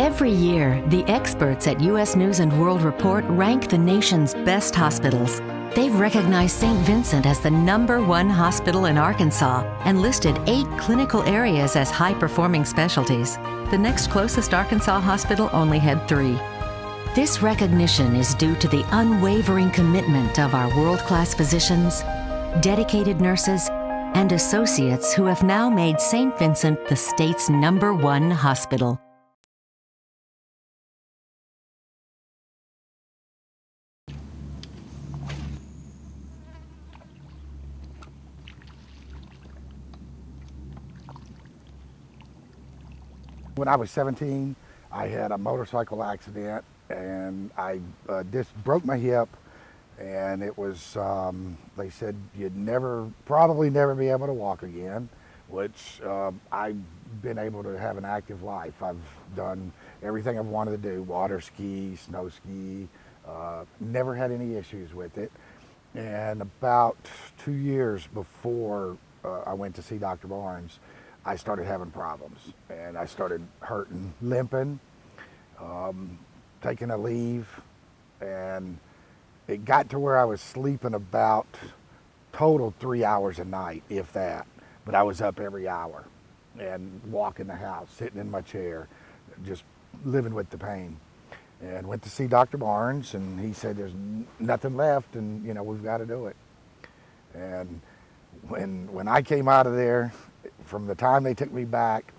Every year, the experts at U.S. News & World Report rank the nation's best hospitals. They've recognized St. Vincent as the #1 hospital in Arkansas and listed 8 clinical areas as high-performing specialties. The next closest Arkansas hospital only had 3. This recognition is due to the unwavering commitment of our world-class physicians, dedicated nurses, and associates who have now made St. Vincent the state's #1 hospital. When I was 17, I had a motorcycle accident and I just broke my hip, and it was, they said you'd probably never be able to walk again, which I've been able to have an active life. I've done everything I've wanted to do, water ski, snow ski, never had any issues with it. And about 2 years before I went to see Dr. Barnes, I started having problems, and I started hurting, limping, taking a leave, and it got to where I was sleeping about total 3 hours a night, if that, but I was up every hour and walking the house, sitting in my chair, just living with the pain. And went to see Dr. Barnes, and he said there's nothing left, and we've got to do it. And when I came out of there, from the time they took me back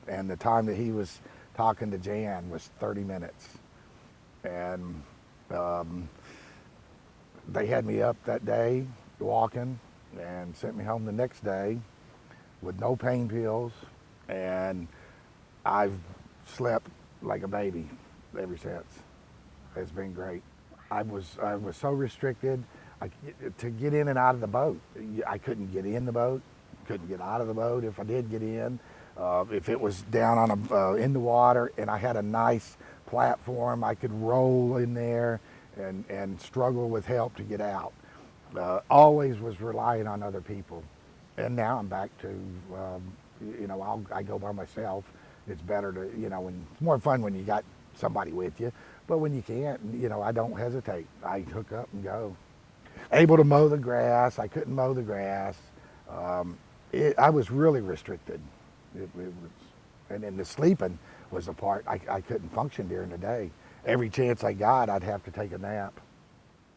and the time that he was talking to Jan was 30 minutes. And they had me up that day walking and sent me home the next day with no pain pills, and I've slept like a baby ever since. It's been great. I was so restricted. To get in and out of the boat, I couldn't get in the boat, couldn't get out of the boat. If I did get in, if it was down on in the water and I had a nice platform, I could roll in there and struggle with help to get out. Always was relying on other people, and now I'm back to I go by myself. It's better to when it's more fun when you got somebody with you, but when you can't, I don't hesitate. I hook up and go. Able to mow the grass. I couldn't mow the grass. I was really restricted. It was, and then the sleeping was the part I couldn't function during the day. Every chance I got, I'd have to take a nap.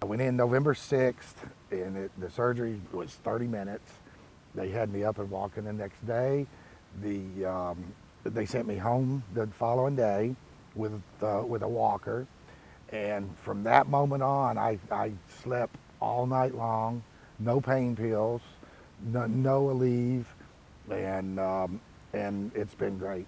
I went in November 6th, and the surgery was 30 minutes. They had me up and walking the next day. They sent me home the following day with a walker, and from that moment on, I slept all night long, no pain pills, no Aleve, and it's been great.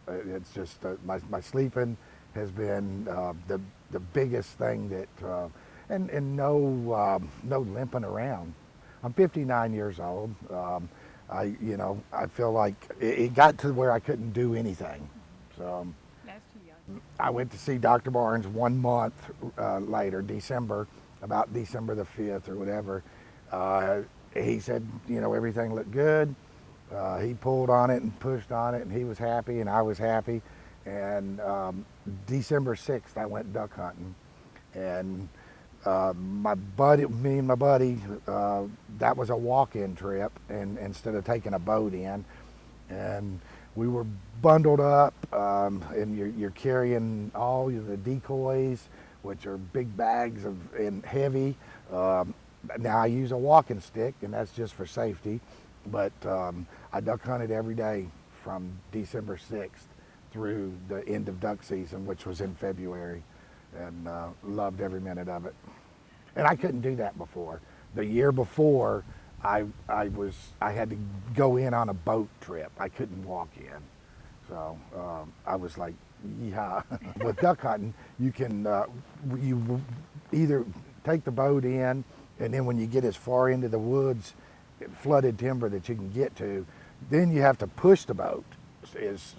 It's just my sleeping has been the biggest thing that, and no limping around. I'm 59 years old. I feel like it got to where I couldn't do anything. So That's too young. I went to see Dr. Barnes 1 month later, about December the 5th or whatever. He said, everything looked good. He pulled on it and pushed on it, and he was happy, and I was happy. And December 6th, I went duck hunting, and me and my buddy, that was a walk-in trip, and instead of taking a boat in, and we were bundled up, and you're carrying all the decoys, which are big bags and heavy. Now I use a walking stick, and that's just for safety, but I duck hunted every day from December 6th through the end of duck season, which was in February, and loved every minute of it. And I couldn't do that before. The year before, I had to go in on a boat trip. I couldn't walk in, so I was like, yeah. With duck hunting, you can you either take the boat in, and then when you get as far into the woods, flooded timber that you can get to, then you have to push the boat.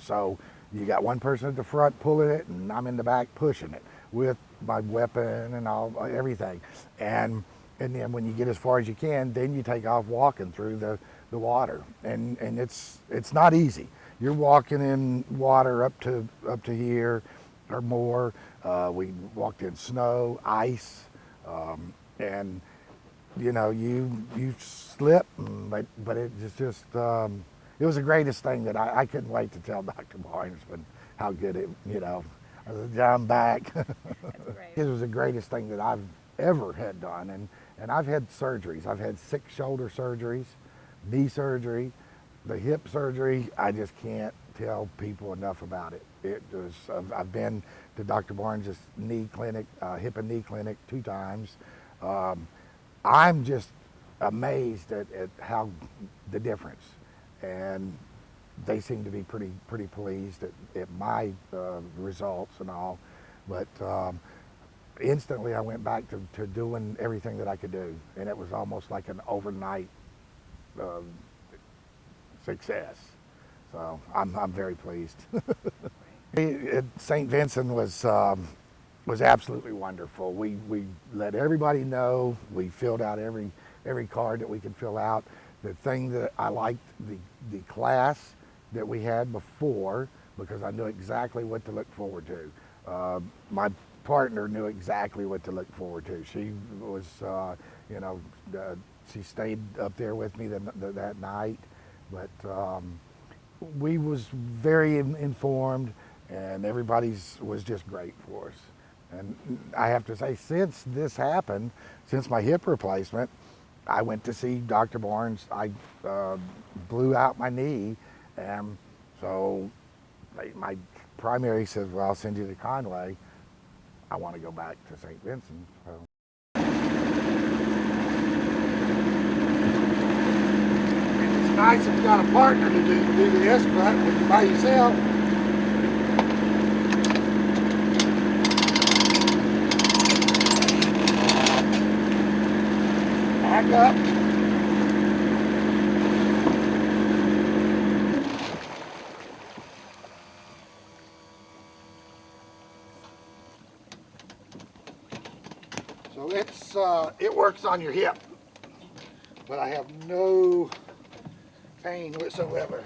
So you got one person at the front pulling it, and I'm in the back pushing it with my weapon and everything. And then when you get as far as you can, then you take off walking through the water. And it's not easy. you're walking in water up to here or more. We walked in snow, ice, and you know, you slip, but it just it was the greatest thing that I couldn't wait to tell Dr. Barnes when how good it, you know, I'm back. That's great. It was the greatest thing that I've ever had done, and I've had surgeries. I've had 6 shoulder surgeries, knee surgery, the hip surgery. I just can't tell people enough about it. It was I've been to Dr. Barnes' knee clinic, hip and knee clinic 2 times. I'm just amazed at how the difference, and they seem to be pretty pleased at my results and all. But instantly I went back to doing everything that I could do, and it was almost like an overnight success. So I'm very pleased. St. Vincent was absolutely wonderful. We let everybody know. We filled out every card that we could fill out. The thing that I liked, the class that we had before, because I knew exactly what to look forward to. My partner knew exactly what to look forward to. She was, you know, she stayed up there with me that night, but we was very informed, and everybody's was just great for us. And I have to say, since this happened, since my hip replacement, I went to see Dr. Barnes. I blew out my knee, and so my primary says, well, I'll send you to Conway. I want to go back to St. Vincent. So. It's nice if you got a partner to do this, but when you're by yourself, back up. So it works on your hip, but I have no pain whatsoever.